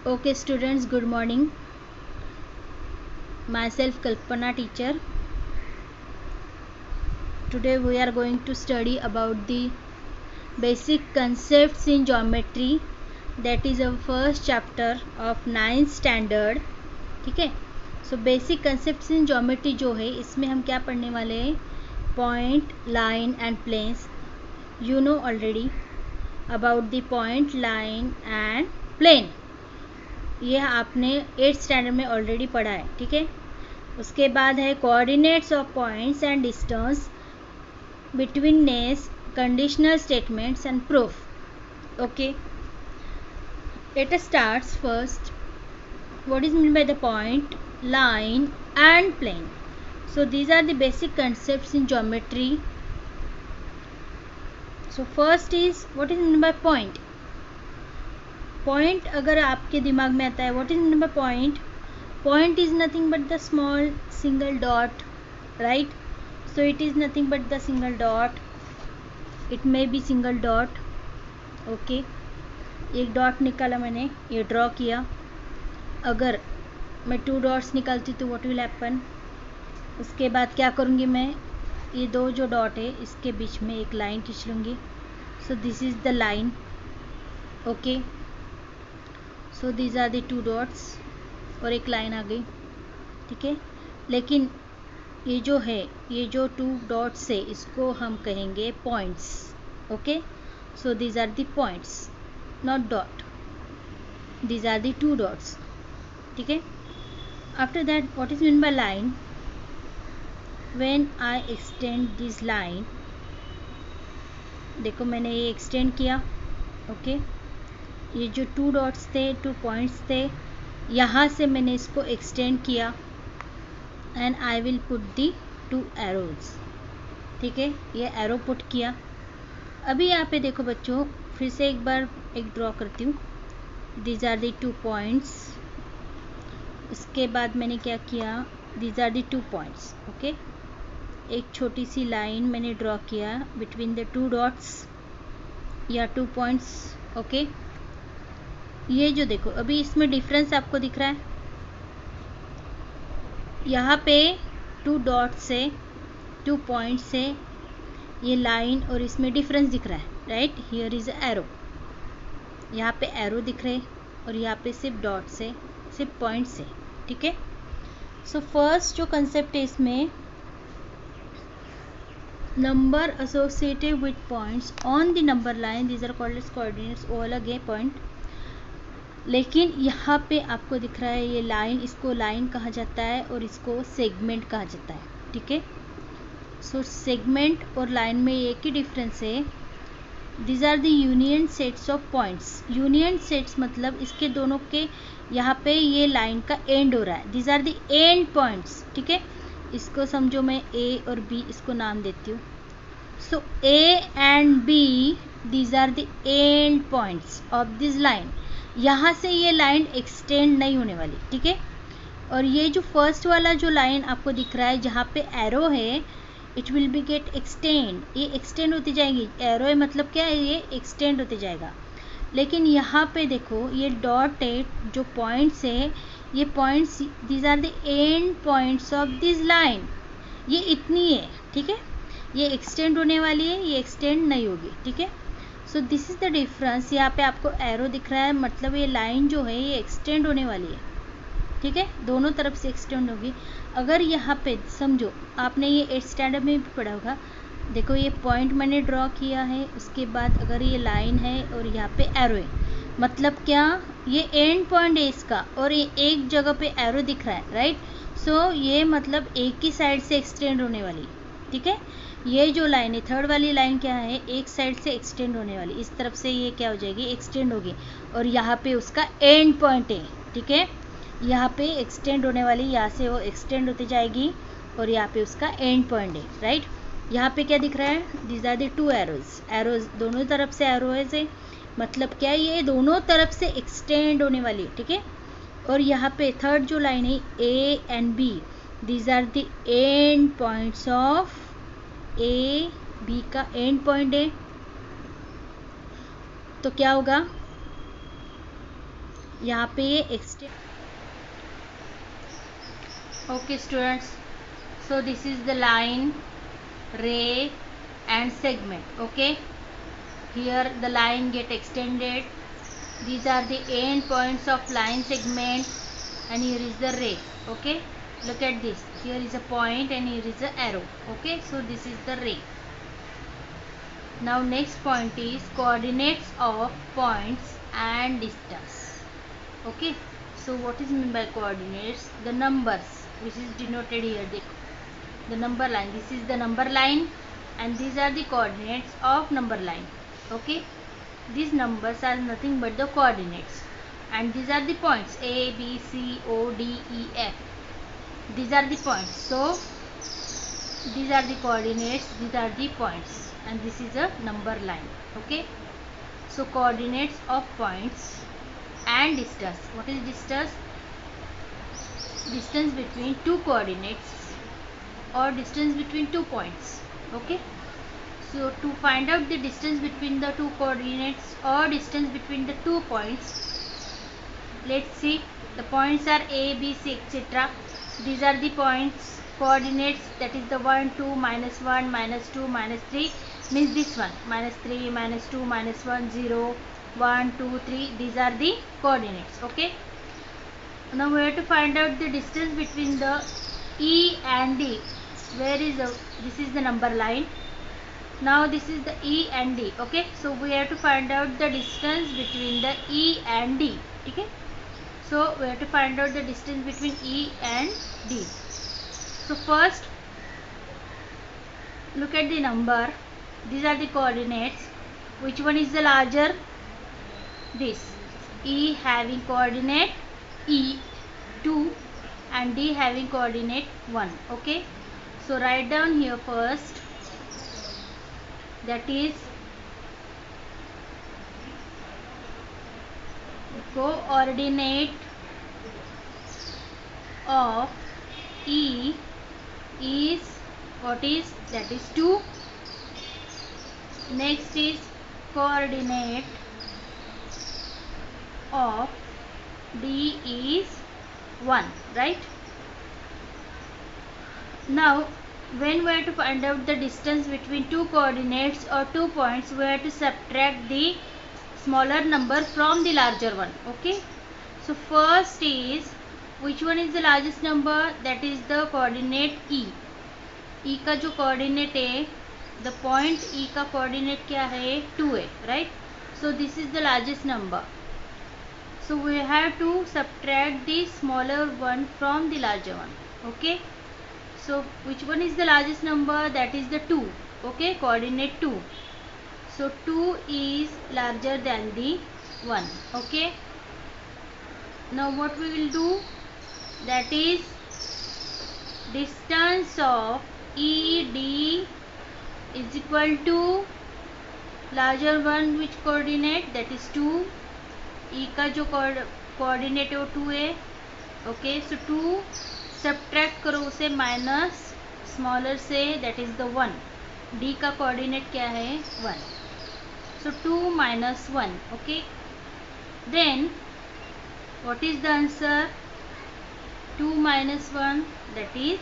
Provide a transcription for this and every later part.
Okay students, good morning. Myself Kalpana, teacher. Today we are going to study about the basic concepts in geometry. That is our first chapter of 9th standard. ठीक है. So basic concepts in geometry जो है इसमें हम क्या पढ़ने वाले हैं? Point, line and planes. You know already about the point, line and plane. ये आपने 8th स्टैंडर्ड में ऑलरेडी पढ़ा है. ठीक है. उसके बाद है coordinates of points and distance betweenness, conditional statements and proof. Okay, let us starts first. What is mean by the point, line and plane? So these are the basic concepts in geometry. So first is what is mean by point. Point अगर आपके दिमाग में आता है, what is mean by point? Point is nothing but the small single dot, right? So it is nothing but the single dot. It may be single dot. Okay, एक dot निकाला मैंने, ये ड्रॉ किया. अगर मैं 2 डॉट्स निकालती तो what will happen? उसके बाद क्या करूँगी मैं? ये दो जो डॉट है इसके बीच में एक लाइन खींच लूँगी. So this is the line. Okay, so these are the 2 dots और एक लाइन आ गई. ठीक है. लेकिन ये जो है, ये जो 2 डॉट्स है इसको हम कहेंगे points. Okay, so these are the points, not dot. These are the 2 dots. ठीक है. After that what is mean by line? When I extend this line, देखो मैंने ये एक्सटेंड किया. ओके, ये जो 2 डॉट्स थे, 2 पॉइंट्स थे, यहाँ से मैंने इसको एक्सटेंड किया and I will put the 2 arrows. ठीक है, ये एरो पुट किया. अभी यहाँ पे देखो बच्चों, फिर से एक बार एक ड्रॉ करती हूँ. These are the 2 points. उसके बाद मैंने क्या किया? These are the 2 points. Okay, एक छोटी सी लाइन मैंने ड्रॉ किया बिटवीन द 2 डॉट्स या 2 पॉइंट्स. ओके, ये जो देखो अभी इसमें डिफरेंस आपको दिख रहा है. यहाँ पे 2 डॉट से, 2 पॉइंट से ये लाइन और इसमें डिफरेंस दिख रहा है. Right, here is arrow. यहाँ पे एरो दिख रहे और यहाँ पे सिर्फ डॉट से, सिर्फ पॉइंट से. ठीक है. सो फर्स्ट जो कंसेप्ट है इसमें, number associated with points on the number line, these are called as coordinates. वो अलग है पॉइंट. लेकिन यहाँ पे आपको दिख रहा है ये लाइन, इसको लाइन कहा जाता है और इसको सेगमेंट कहा जाता है. ठीक है. सो सेगमेंट और लाइन में एक ही डिफरेंस है. These are the union sets of points. Union sets मतलब इसके दोनों के यहाँ पे ये लाइन का एंड हो रहा है. These are the end points. ठीक है. इसको समझो, मैं ए और बी इसको नाम देती हूँ. So A and B, these are the end points of this line. यहाँ से ये लाइन एक्सटेंड नहीं होने वाली. ठीक है. और ये जो फर्स्ट वाला जो लाइन आपको दिख रहा है जहाँ पे एरो है, it will be get extend. ये एक्सटेंड होती जाएगी. एरो है मतलब क्या है? ये एक्सटेंड होते जाएगा. लेकिन यहाँ पे देखो ये डॉट है, जो पॉइंट्स है, ये points, these are the end points of this line. ये इतनी है. ठीक है. ये एक्सटेंड होने वाली है, ये एक्सटेंड नहीं होगी. ठीक है. So this is the difference. यहाँ पे आपको एरो दिख रहा है, मतलब ये लाइन जो है ये एक्सटेंड होने वाली है. ठीक है, दोनों तरफ से एक्सटेंड होगी. अगर यहाँ पे समझो, आपने ये 8th स्टैंडर्ड में भी पढ़ा होगा. देखो ये पॉइंट मैंने ड्रॉ किया है, उसके बाद अगर ये लाइन है और यहाँ पे एरो है, मतलब क्या? ये एंड पॉइंट है इसका और ये एक जगह पे एरो दिख रहा है. राइट. सो ये मतलब एक ही साइड से एक्सटेंड होने वाली. ठीक है. ये जो लाइन है, थर्ड वाली लाइन क्या है? एक साइड से एक्सटेंड होने वाली. इस तरफ से ये क्या हो जाएगी? एक्सटेंड होगी. और यहाँ पे उसका एंड पॉइंट है. ठीक है. यहाँ पे एक्सटेंड होने वाली, यहाँ से वो एक्सटेंड होती जाएगी और यहाँ पे उसका एंड पॉइंट है. राइट. यहाँ पे क्या दिख रहा है? These are the 2 arrows. Arrows दोनों तरफ से एरो है, मतलब क्या? ये दोनों तरफ से एक्सटेंड होने वाली. ठीक है. और यहाँ पे थर्ड जो लाइन है, A and B, these are the end points of A. B का एंड पॉइंट है. तो क्या होगा? यहाँ पे ये extend. Okay students, so this is the line, ray and segment. Okay, here the line get extended. These are the end points of line segment, and here is the ray. Okay, look at this, here is a point and here is the arrow. Okay, so this is the ray. Now next point is coordinates of points and distance. Okay, so what is meant by coordinates? The numbers which is denoted here, the number line. This is the number line and these are the coordinates of number line. Okay, these numbers are nothing but the coordinates, and these are the points A, B, C, O, D, E, F. These are the points. So these are the coordinates, these are the points, and this is a number line. Okay, so coordinates of points and distance. What is distance? Distance between two coordinates or distance between 2 points. Okay, so to find out the distance between the two coordinates or distance between the 2 points, let's see. The points are A, B, C, etc. These are the points, coordinates, that is the 1, 2, -1, -2, -3, means this one, -3, -2, -1, 0, 1, 2, 3. These are the coordinates. Okay, now we have to find out the distance between the E and D. Where is this is the number line. Now this is the E and D. Okay, so we have to find out the distance between the E and D. Okay, so we have to find out the distance between E and D. So first look at the number. These are the coordinates. Which one is the larger? This. E having coordinate E 2 and D having coordinate 1. Okay, so write down here first, that is coordinate of E is what is, that is 2. Next is coordinate of D is 1, right? Now when we have to find out the distance between two coordinates or 2 points, we have to subtract the smaller number from the larger one. Okay, so first is, which one is the largest number? That is the coordinate E. E का जो coordinate है, the point E का coordinate क्या है? 2 है, right? So this is the largest number. So we have to subtract the smaller one from the larger one. Okay, so which one is the largest number? That is the 2. Okay, coordinate 2. So 2 is larger than the 1. Okay, now what we will do, that is distance of ED is equal to larger one, which coordinate? That is 2. E का जो coordinate है वो 2 है. Okay, सो 2 subtract करो उसे minus smaller से, that is the 1. D का coordinate क्या है? 1. So 2 - 1. Okay, then what is the answer? 2 - 1, that is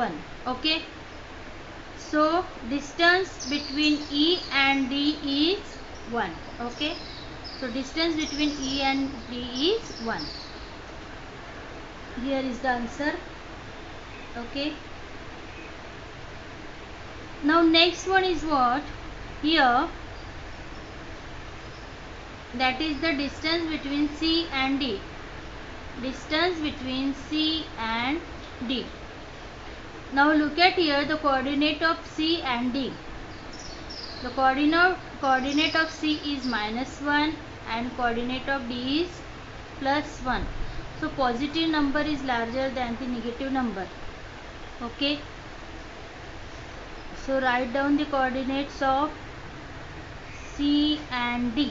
1. Okay, so distance between E and D is 1. Okay, so distance between E and D is 1. Here is the answer. Okay, now next one is what? Here, that is the distance between C and D. Distance between C and D. Now look at here the coordinate of C and D. The coordinate of C is -1 and coordinate of D is +1. So positive number is larger than the negative number. Okay, so write down the coordinates of C and D.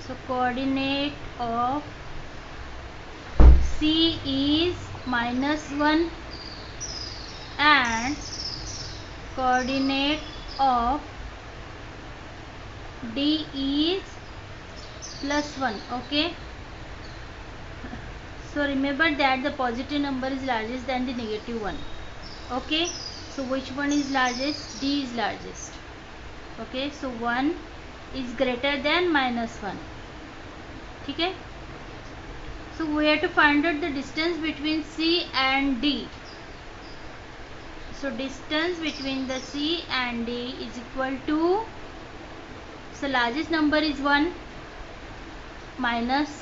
So coordinate of C is -1 and coordinate of D is +1. Okay, so remember that the positive number is largest than the negative one. Okay, so which one is largest? D is largest. Okay, so 1 is greater than -1. ठीक है, so we have to find out the distance between C and D. So distance between the C and D is equal to, so largest number is 1 minus,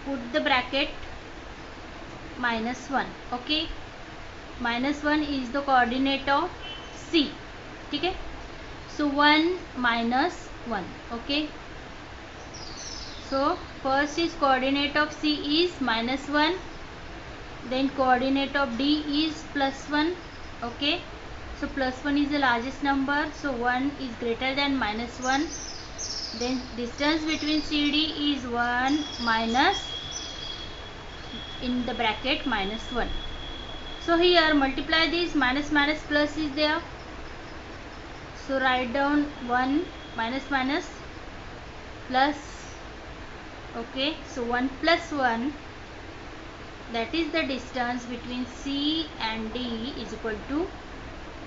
put the bracket -1. Okay, -1 is the coordinate of C. ठीक है, so 1 minus 1. Okay, so first is coordinate of C is -1, then coordinate of D is +1. Okay, so +1 is the largest number, so 1 is greater than -1. Then distance between CD is 1 minus, in the bracket -1. So here multiply this, minus minus plus is there, so write down 1 minus minus plus. Okay, so 1 plus 1, that is the distance between C and D is equal to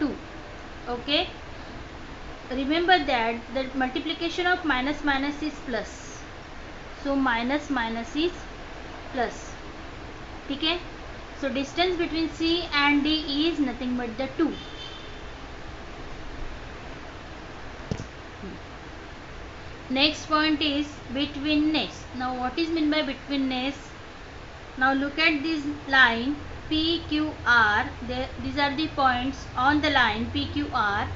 2. Okay, remember that the multiplication of minus minus is plus, so minus minus is plus. ठीक है, so distance between C and D is nothing but the 2. Next point is betweenness. Now what is meant by betweenness? Now look at this line PQR. These are the points on the line PQR.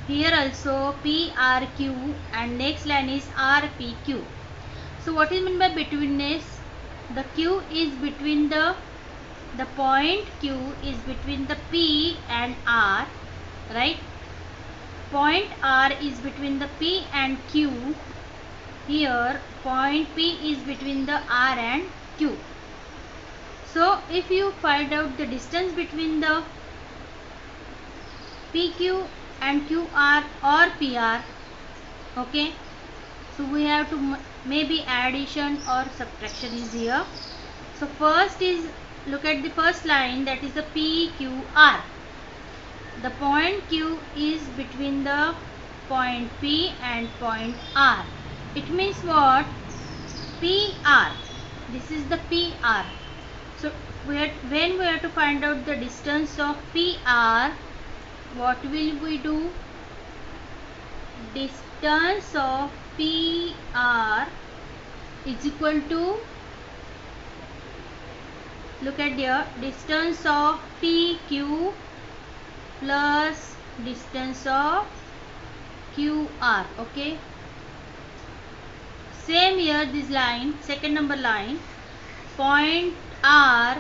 Here also PRQ, and next line is RPQ. So what is meant by betweenness? The Q is between the point Q is between the P and R, right? Point R is between the P and Q. Here point P is between the R and Q. So if you find out the distance between the PQ and QR or PR, okay, so we have to maybe addition or subtraction is here. So first is, look at the first line, that is the PQR. The point Q is between the point P and point R. It means what? PR. This is the PR. So when we have to find out the distance of PR, what will we do? Distance of PR is equal to, look at here, distance of PQ plus distance of QR. Okay, same here, this line, second number line, point R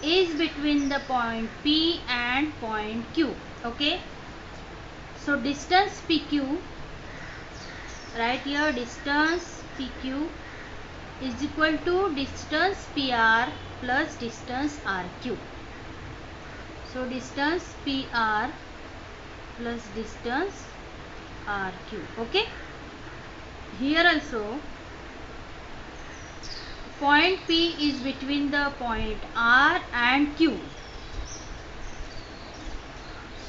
is between the point P and point Q. Okay, so distance PQ, right here, distance PQ is equal to distance PR plus distance RQ. So distance PR plus distance RQ. Okay, here also point P is between the point R and Q.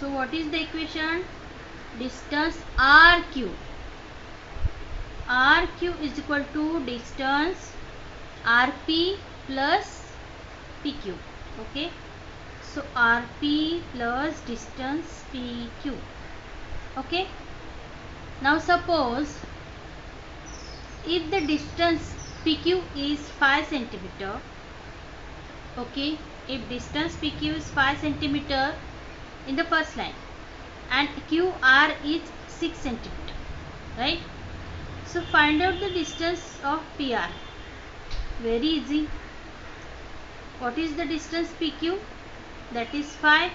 So what is the equation? Distance RQ. RQ is equal to distance RP plus PQ. Okay, so RP plus distance PQ. Okay, now suppose if the distance PQ is 5 centimeter, okay, if distance PQ is 5 centimeter in the first line and QR is 6 centimeter, right? So find out the distance of PR. Very easy. What is the distance PQ? That is 5.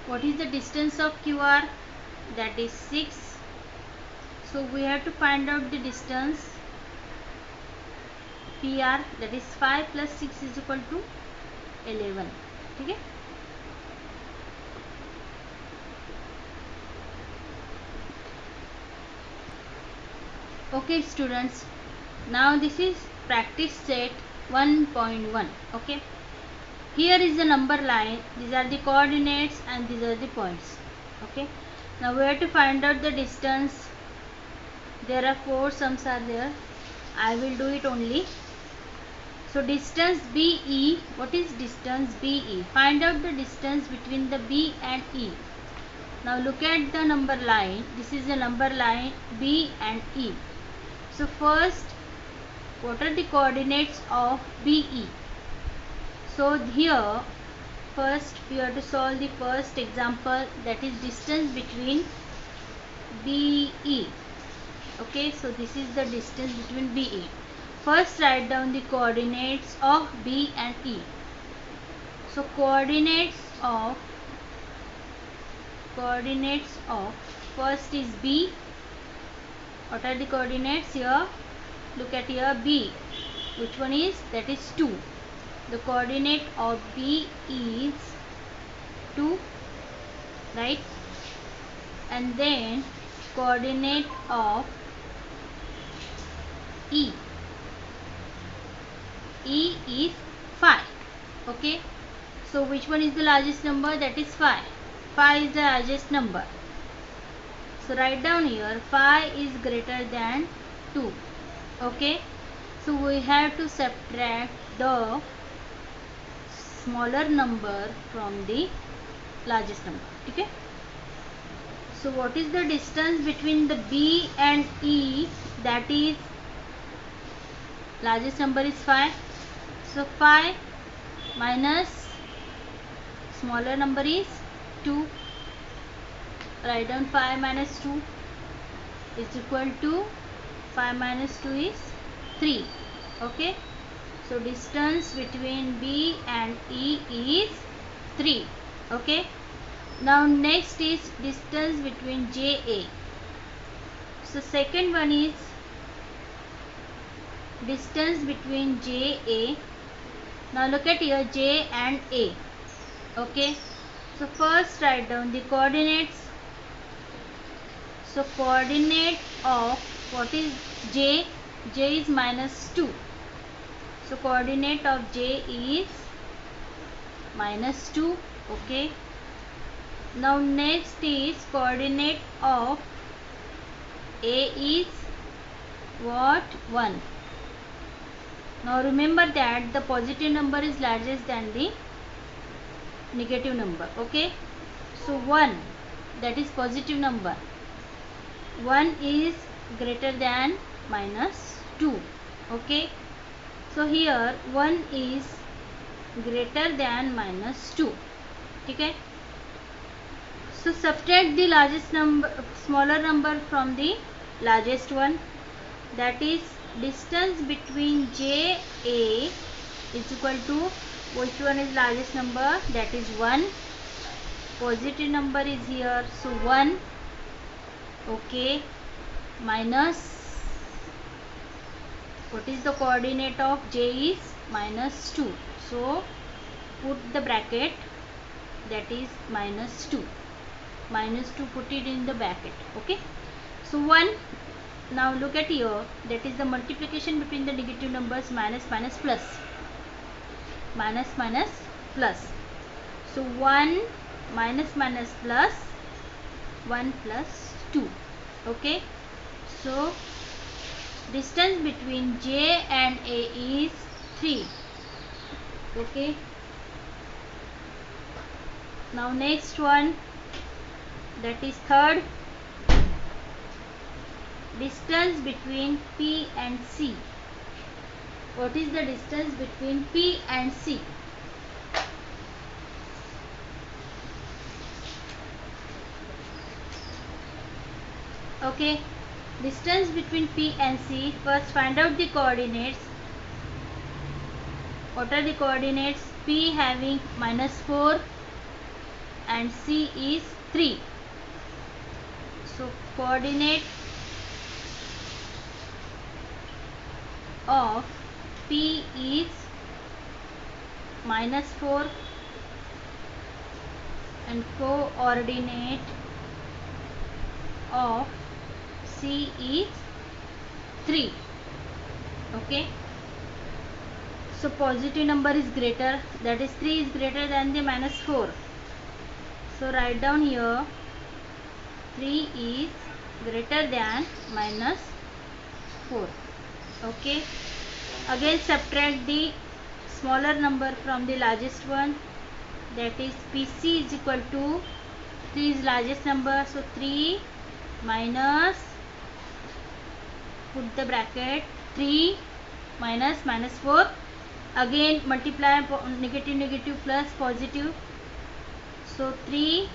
What is the distance of QR? That is 6. So we have to find out the distance PR, that is 5 plus 6 is equal to 11. Okay. Okay students, now this is practice set 1.1. okay, here is the number line, these are the coordinates and these are the points. Okay, now we have to find out the distance. There are 4 sums are there. I will do it only. So distance BE, what is distance BE? Find out the distance between the B and E. Now look at the number line. This is the number line B and E. So first, what are the coordinates of BE? So here, first we have to solve the first example, that is distance between BE. Okay, so this is the distance between BE. First write down the coordinates of B and E. So coordinates of first is B. What are the coordinates here? Look at here, B. Which one is? That is 2. The coordinate of B is 2, right? And then coordinate of E is 5. Okay, so which one is the largest number? That is 5. 5 is the largest number. So write down here, 5 is greater than 2. Okay, so we have to subtract the smaller number from the largest number. Okay, so what is the distance between the B and E? That is, largest number is 5. So 5 minus smaller number is 2. Write down 5 minus 2 is equal to 5 minus 2 is 3. Okay, so distance between B and E is 3. Okay, now next is distance between JA. So second one is distance between JA. Now look at here, J and A. Okay, so first write down the coordinates. So coordinate of what is J? J is minus 2. So coordinate of J is minus 2. Okay, now next is coordinate of A is what? 1. Now remember that the positive number is larger than the negative number. Okay, so 1, that is positive number. 1 is greater than minus 2. Okay, so here 1 is greater than minus 2. Okay, so subtract the largest number, smaller number from the largest one. That is, distance between JA is equal to, which one is largest number? That is 1. Positive number is here, so 1. Okay, minus, what is the coordinate of J is minus 2. So put the bracket, that is minus 2. Minus 2, put it in the bracket. Okay, so 1. Now look at here, that is the multiplication between the negative numbers, minus minus plus. Minus minus plus. So 1 minus minus plus 1 plus 2. Okay, so distance between J and A is 3. Okay, now next one, that is third, distance between P and C. What is the distance between P and C? Okay, distance between P and C. First find out the coordinates. What are the coordinates? P having minus 4 and C is 3. So coordinate of P is minus 4 and coordinate of C is 3. Okay, so positive number is greater, that is 3 is greater than the minus 4. So write down here 3 is greater than minus 4. Okay, again subtract the smaller number from the largest one, that is PC is equal to 3 is largest number, so 3 minus, put the bracket, 3 minus minus 4, again multiply negative negative plus positive, so 3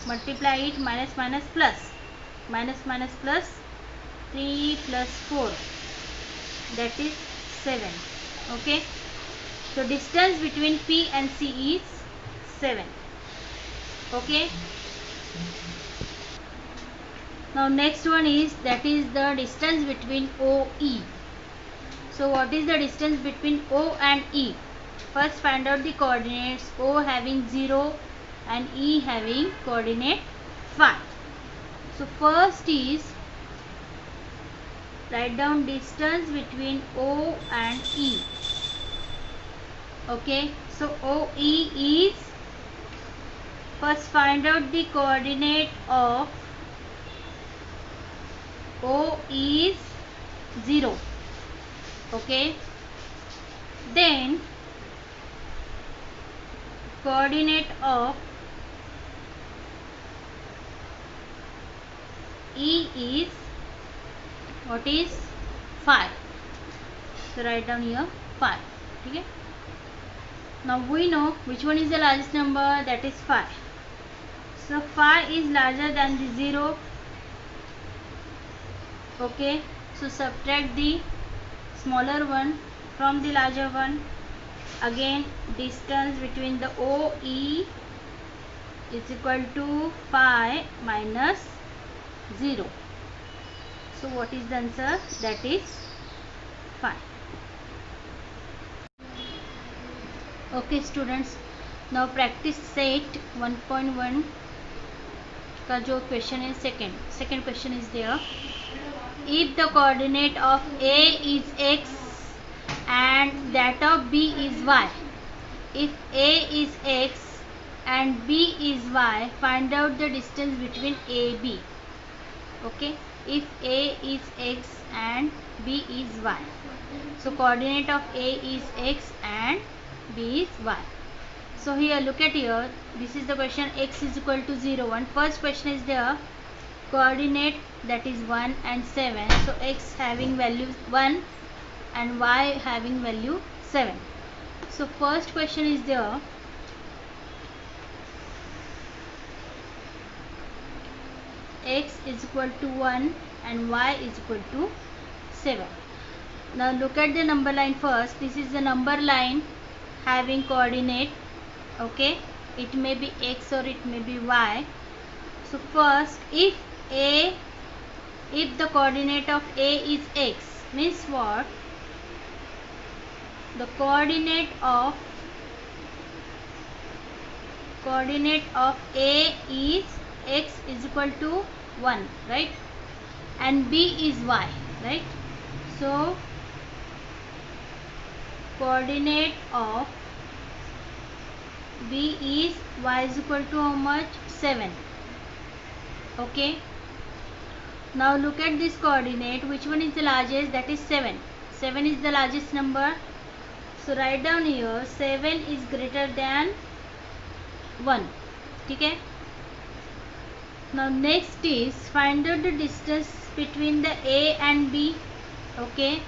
multiply it minus minus plus, minus minus plus, 3 plus 4, that is 7. Okay, so distance between P and C is 7. Okay, now next one is, that is the distance between OE. So what is the distance between O and E? First find out the coordinates, O having 0 and E having coordinate 5. So first is, write down distance between O and E. Okay, so OE is, first find out the coordinate of O is 0. Okay, then coordinate of E is, what is 5. So write down here 5. Okay, now we know which one is the largest number, that is 5. So 5 is larger than the 0. Okay, so subtract the smaller one from the larger one. Again distance between the OE is equal to 5 minus 0. So what is the answer? That is 5. Okay students, now practice set 1.1 का जो question है, second question is there. If the coordinate of A is x and that of B is y, if A is x and B is y, find out the distance between AB. Okay, if A is x and B is y, so coordinate of A is x and B is y. So here look at here, this is the question, x is equal to 0, 1. First question is there, coordinate that is 1 and 7, so x having value 1 and y having value 7. So first question is there, x is equal to 1 and y is equal to 7. Now look at the number line first. This is the number line having coordinate. Okay, it may be x or it may be y. So first, if the coordinate of A is x, means what? The coordinate of A is x is equal to 1, right? And B is y, right? So coordinate of B is y is equal to how much? 7. Okay, now look at this coordinate, which one is the largest? That is 7. 7 is the largest number, so write down here 7 is greater than 1. Okay, now next is find out the distance between the A and B. Okay,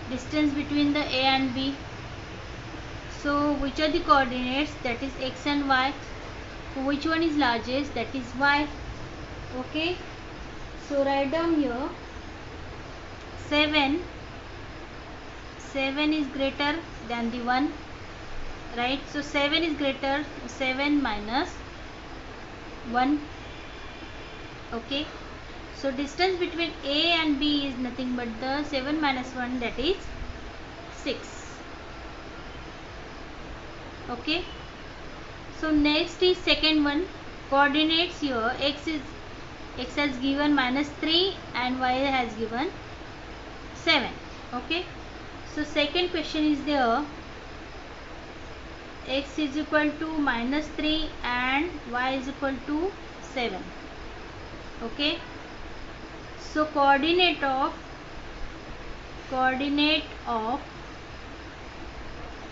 distance between the A and B. So which are the coordinates? That is x and y. So which one is largest? That is y. Okay, so write down here 7 is greater than the 1, right? So 7 is greater, 7 minus 1. Okay, so distance between A and B is nothing but the 7 minus 1, that is 6. Okay, so next is second one, coordinates here, x is x has given -3 and y has given 7. Okay, so second question is there, x is equal to -3 and y is equal to 7. Okay, so coordinate of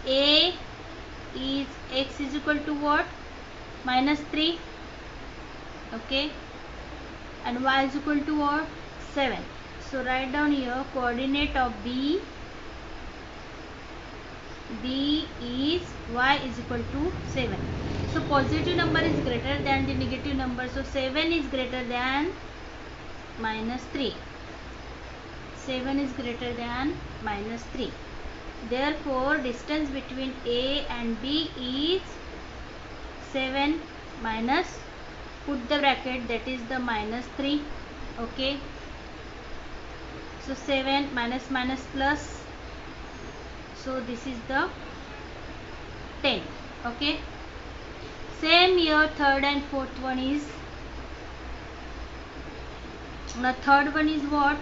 A is x is equal to what? -3. Okay, and y is equal to what? 7. So write down here coordinate of B is y is equal to 7. So positive number is greater than the negative number, so 7 is greater than -3. 7 is greater than -3. Therefore distance between A and B is 7 minus, put the bracket, that is the -3. Okay, so 7 minus minus plus, so this is the 10. Okay, same here third and fourth one is, the third one is what?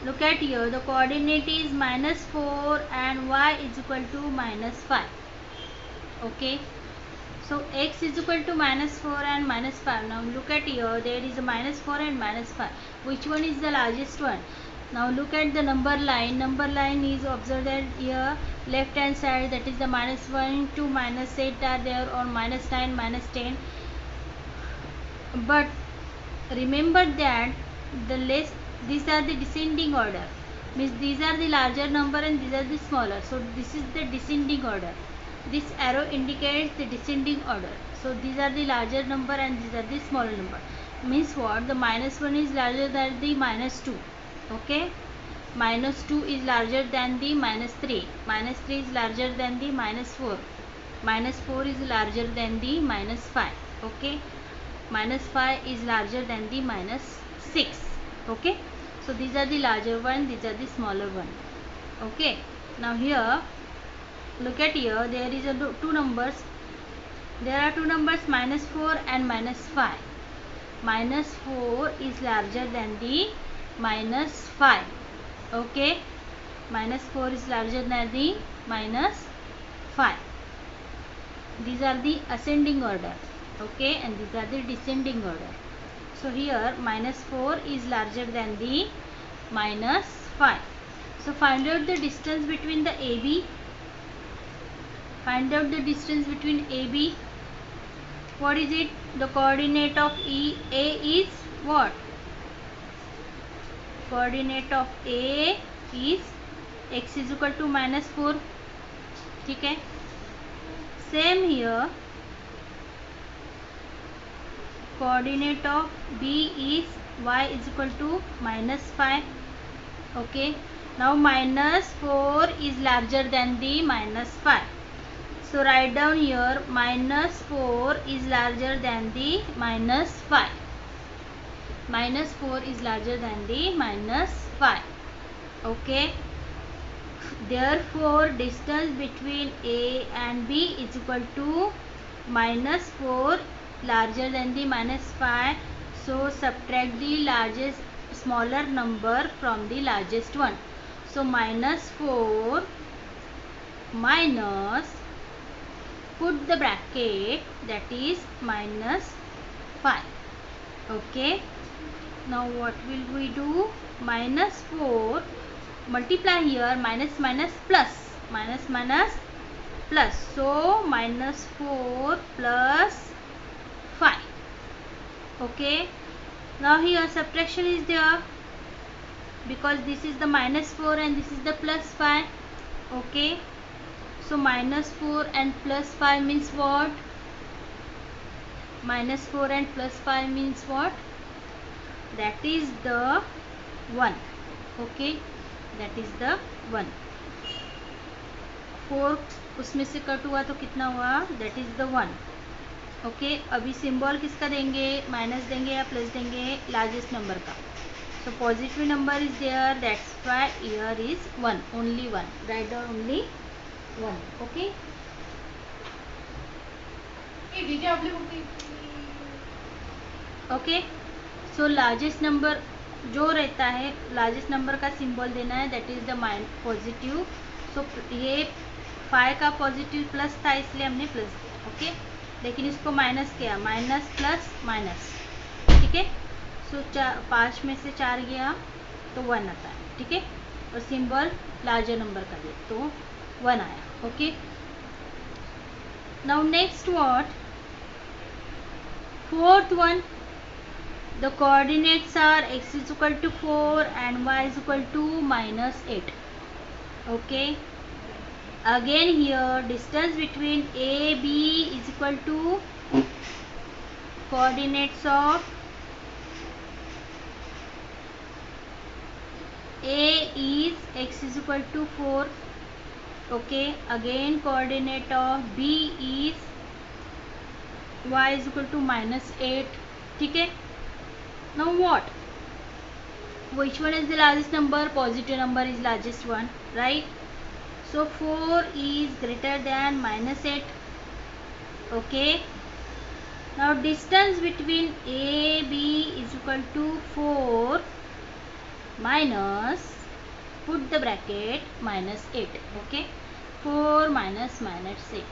Look at here, the coordinate is -4 and y is equal to -5. Okay, so x is equal to -4 and -5. Now look at here, there is a -4 and -5. Which one is the largest one? Now look at the number line. Number line is observed that here left hand side, that is the -1 to -8 are there, or -9, -10. But remember that the less, these are the descending order, means these are the larger number and these are the smaller, so this is the descending order. This arrow indicates the descending order, so these are the larger number and these are the smaller number. Means what? The -1 is larger than the -2. Okay, -2 is larger than the -3, -3 is larger than the -4, -4 is larger than the -5. Okay, -5 is larger than the -6. Okay, so these are the larger one, these are the smaller one. Okay, now here look at here, there is a two numbers, there are two numbers -4 and -5. -4 is larger than the -5. Okay, -4 is larger than the -5. These are the ascending order. Okay, and these are the descending order. So here -4 is larger than the -5. So find out the distance between the AB. Find out the distance between AB. What is it? The coordinate of A is what? Coordinate of A is x is equal to -4. ठीक है, same here coordinate of B is y is equal to -5. Okay, now -4 is larger than the -5, so write down here -4 is larger than the -5. -4 is larger than the -5. Okay, therefore distance between A and B is equal to -4 larger than the -5. So subtract the largest smaller number from the largest one. So -4 minus, put the bracket, that is -5. Okay, now what will we do? -4 multiply here, minus minus plus, minus minus plus, so -4 plus 5. Okay, now here subtraction is there because this is the -4 and this is the +5. Okay, so -4 and +5 means what? -4 and +5 means what? That is the 1. Okay, that is the 1. 4 उसमें से cut हुआ तो कितना हुआ? That is the 1. Okay, अभी symbol किसका देंगे? Minus देंगे या प्लस देंगे? लार्जेस्ट नंबर का. So positive number is there, that's why here is 1, only 1. Write down only 1. Okay, okay, so largest number जो रहता है, लार्जेस्ट नंबर का सिंबल देना है, that is the positive. So ये 5 का पॉजिटिव प्लस था इसलिए हमने प्लस दिया. ओके, लेकिन इसको माइनस किया, माइनस प्लस माइनस. ठीक है, सो 5 में से 4 गया तो 1 आता है. ठीक है, और सिंबल लार्जर नंबर का दे तो 1 आया. Okay, now next what, fourth one, the coordinates are x is equal to 4 and y is equal to minus 8. Okay, again here distance between a b is equal to coordinates of a is x is equal to 4. Okay, again coordinate of b is y is equal to minus 8. ठीक है, now what, which one is the largest number? Positive number is largest one, right? So 4 is greater than minus 8. Okay, now distance between a b is equal to 4 minus, put the bracket, minus 8. Okay, 4 minus minus 8.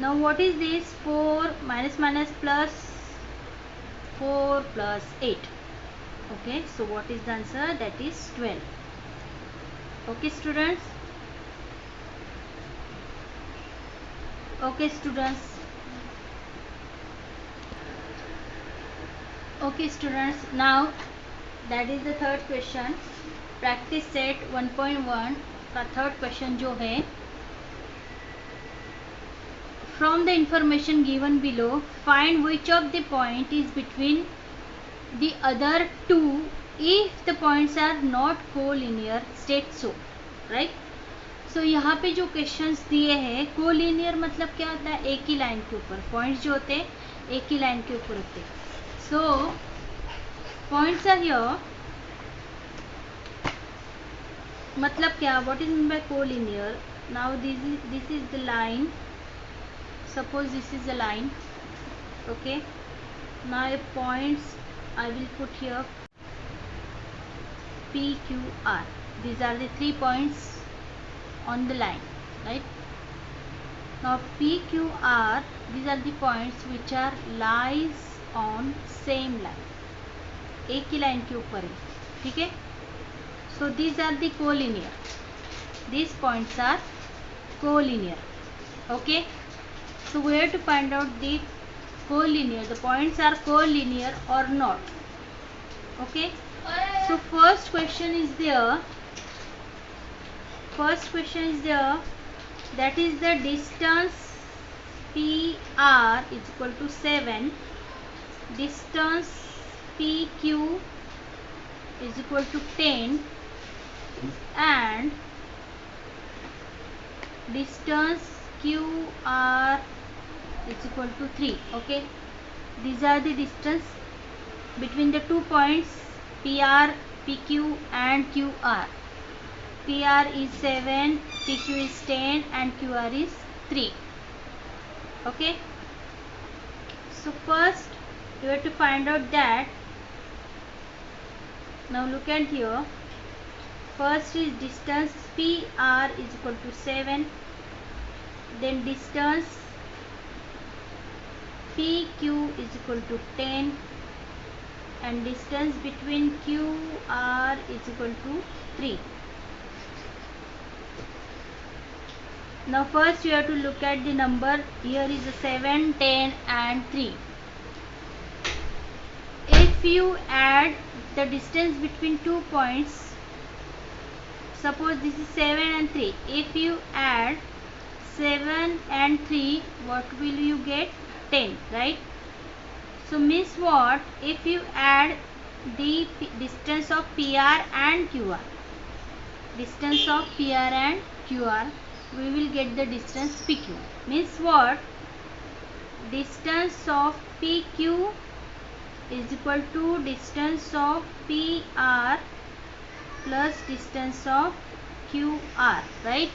Now what is this? 4 minus minus plus 4 plus 8. Okay, so what is the answer? That is 12. Okay students, okay students, okay students, now that is the third question. Practice set 1.1 का third question जो है, from the information given below find which of the point is between the other two if the points are not collinear, state so. right, so यहाँ पे जो questions दिए हैं, collinear मतलब क्या होता है, एक ही लाइन के ऊपर पॉइंट्स जो होते हैं एक ही लाइन के ऊपर होते हैं. सो पॉइंट्स आर हियर, मतलब क्या, what is mean bye collinear. Now this is the line, suppose this is a line. Okay, now points I will put here P, Q, R. These are the 3 points on the line, right? Now P, Q, R, these are the points which are lies on same line, एक ही line के ऊपर है. ठीक है, so these are the collinear, these points are collinear. Okay, so we have to find out the collinear, the points are collinear or not. Okay, so first question is there, that is the distance PR is equal to 7, distance PQ is equal to 10 and distance QR is equal to 3. Okay, these are the distance between the 2 points PR, PQ and QR. PR is 7, PQ is 10 and QR is 3. Okay, so first you have to find out that. Now look at here, first is distance PR is equal to 7, then distance PQ is equal to 10 and distance between QR is equal to 3. Now first you have to look at the number, here is a 7, 10 and 3. If you add the distance between 2 points, suppose this is 7 and 3, if you add 7 and 3, what will you get? 10, right? So means what, if you add the distance of PR and QR, distance of PR and QR, we will get the distance PQ. Means what, distance of PQ is equal to distance of PR plus distance of QR, right?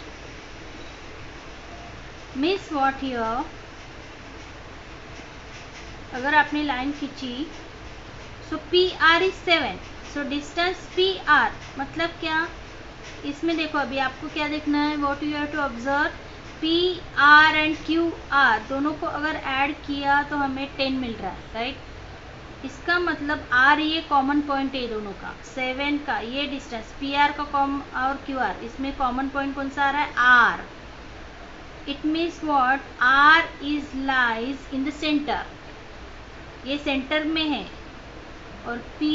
Means what here, अगर आपने line खींची, so P R is 7, so distance P R मतलब क्या, इसमें देखो अभी आपको क्या देखना है, what you have to observe, P R and Q R दोनों को अगर ऐड किया तो हमें 10 मिल रहा है, राइट। इसका मतलब आर ये कॉमन पॉइंट है दोनों का, 7 का ये डिस्टेंस पी आर का कॉमन और क्यू आर, इसमें कॉमन पॉइंट कौन सा आ रहा है, R. It means what, R is lies in the centre, ये सेंटर में है, और P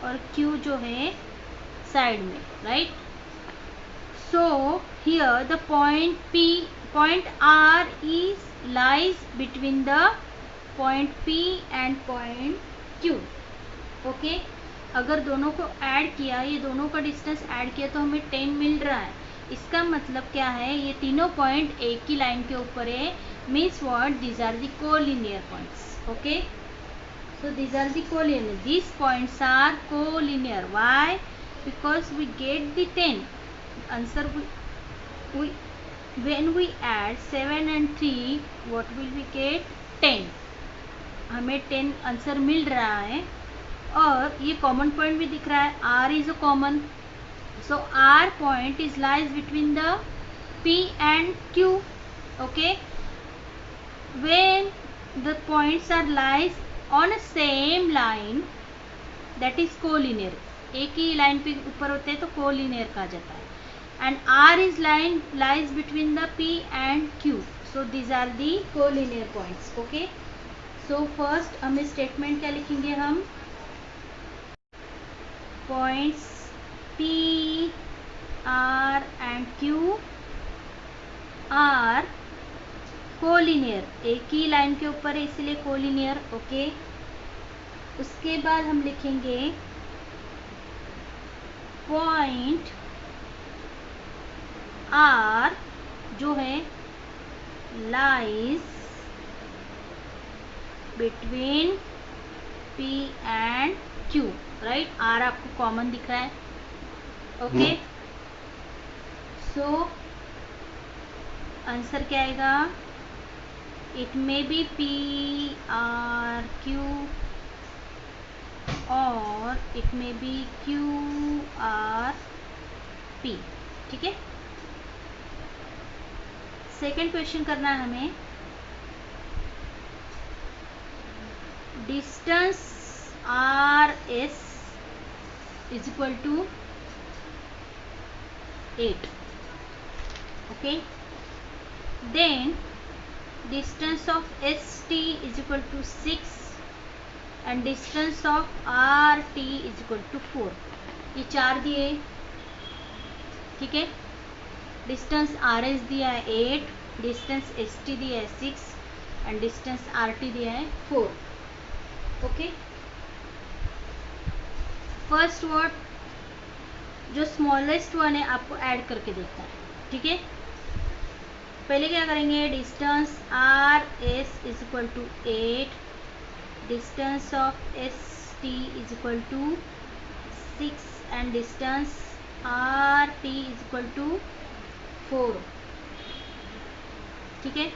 और Q जो है साइड में, right. So here the point R is lies between the point P and point Q, okay. अगर दोनों को ऐड किया, ये दोनों का डिस्टेंस ऐड किया तो हमें 10 मिल रहा है। इसका मतलब क्या है, ये तीनों पॉइंट एक ही लाइन के ऊपर है, means what, these are the collinear points, okay. So these are the collinear. These points are collinear. Why? Because we get the 10. Answer we when we add 7 and 3, what will we get? 10. हमें 10 answer मिल रहा है, और ये common point भी दिख रहा है, R is a common. So R point is lies between the P and Q. Okay. When the points are lies on a same line, that is collinear. एक ही लाइन पे ऊपर होते हैं तो collinear कहा जाता है, and R is line lies between the P and Q, so these are the collinear points, okay. So first हम स्टेटमेंट क्या लिखेंगे, हम points P R and Q are collinear, एक ही लाइन के ऊपर है इसलिए कोलिनियर, ओके। उसके बाद हम लिखेंगे पॉइंट आर जो है lies between P and Q, right. R आपको कॉमन दिख रहा है, ओके। सो आंसर क्या आएगा, it may be P R Q or it may be Q R P, ठीक है। सेकेंड क्वेश्चन करना है हमें, distance R S is equal to 8, okay. Then distance of ST is equal to 6 and distance of RT is equal to 4. ये 4 दिए, ठीक है। Distance RS दिया है 8, डिस्टेंस ST दिया है 6 एंड डिस्टेंस RT दिया है 4, ओके। फर्स्ट वर्ड जो स्मॉलेस्ट वन है आपको ऐड करके देखना है, ठीक है। पहले क्या करेंगे, distance R S is equal to 8, distance of S T is equal to 6 and distance R T is equal to 4, ठीक है।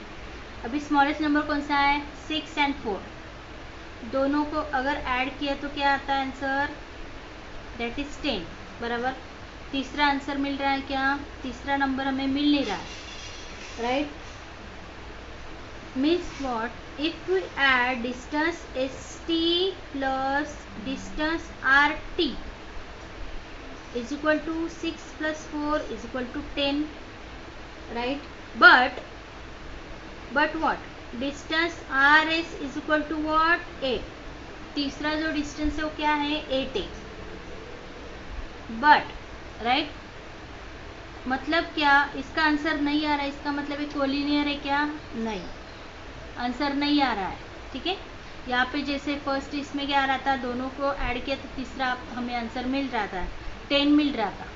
अभी स्मॉलेस्ट नंबर कौन सा है, 6 एंड 4, दोनों को अगर ऐड किया तो क्या आता है आंसर, दैट इज 10, बराबर। तीसरा आंसर मिल रहा है क्या, तीसरा नंबर हमें मिल नहीं रहा है, right, means what, if we add distance ST plus distance RT is equal to 6 plus 4 is equal to 10, right, but what, distance RS is equal to what, 8, तीसरा जो डिस्टेंस है वो क्या है, 8 है, but right, मतलब क्या, इसका आंसर नहीं आ रहा है, इसका मतलब एक कोलिनियर है क्या, नहीं, आंसर नहीं आ रहा है, ठीक है। यहाँ पे जैसे फर्स्ट इसमें क्या आ रहा था, दोनों को ऐड किया तो तीसरा हमें आंसर मिल रहा था, 10 मिल रहा था,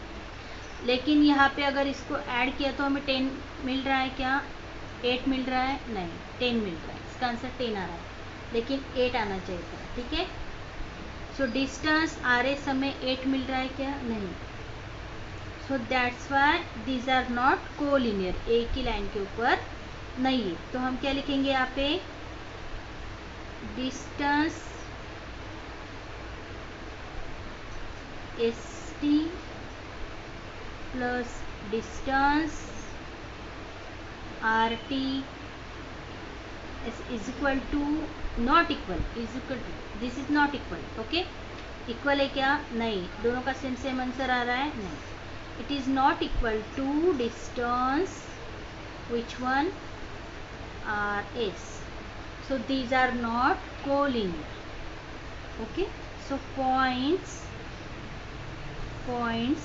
लेकिन यहाँ पे अगर इसको ऐड किया तो हमें 10 मिल रहा है क्या, 8 मिल रहा है, नहीं 10 मिल रहा है, इसका आंसर 10 आ रहा है, लेकिन 8 आना चाहिए था, ठीक है। सो डिस्टेंस आर एस हमें 8 मिल रहा है क्या, नहीं, so that's why these are not collinear, एक ही लाइन के ऊपर नहीं है। तो हम क्या लिखेंगे यहाँ पे, distance ST plus distance RT is equal to not equal, is equal to, this is not equal. Okay, equal है क्या? नहीं, दोनों का सेम सेम आंसर आ रहा है, नहीं. It is not equal to distance, which one? RS. So these are not collinear. Okay, so points कौन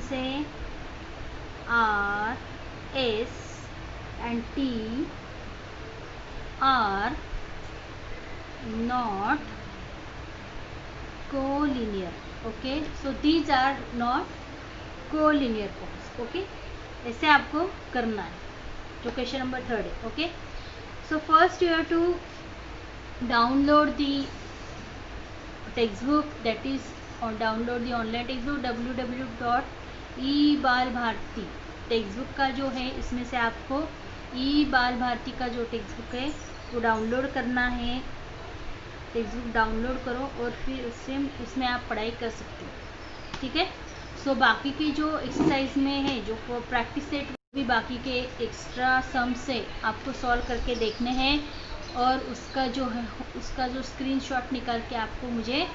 से R, S and T are not collinear. Okay, so these are not collinear points. Okay, ऐसे आपको करना है, जो question number 3 है. Okay, so first you have to download the text book, that is download the online text book www.ebalbharti. Text book का जो है, इसमें से आपको बाल भारती का जो टेक्स्ट बुक है वो डाउनलोड करना है. टेक्स्ट बुक डाउनलोड करो और फिर उसमें आप पढ़ाई कर सकते हो. ठीक है, सो बाकी की जो एक्सरसाइज में है, जो प्रैक्टिस सेट भी बाकी के एक्स्ट्रा सम से आपको सॉल्व करके देखने हैं, और उसका जो स्क्रीनशॉट निकाल के आपको मुझे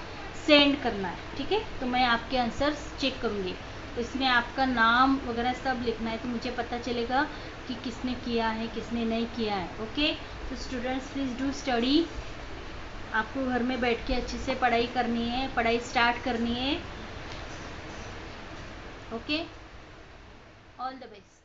सेंड करना है. ठीक है, तो मैं आपके आंसर्स चेक करूँगी. तो इसमें आपका नाम वगैरह सब लिखना है, तो मुझे पता चलेगा कि किसने किया है, किसने नहीं किया है. ओके, तो स्टूडेंट्स प्लीज़ डू स्टडी. आपको घर में बैठ के अच्छे से पढ़ाई करनी है, पढ़ाई स्टार्ट करनी है. Okay, all the best.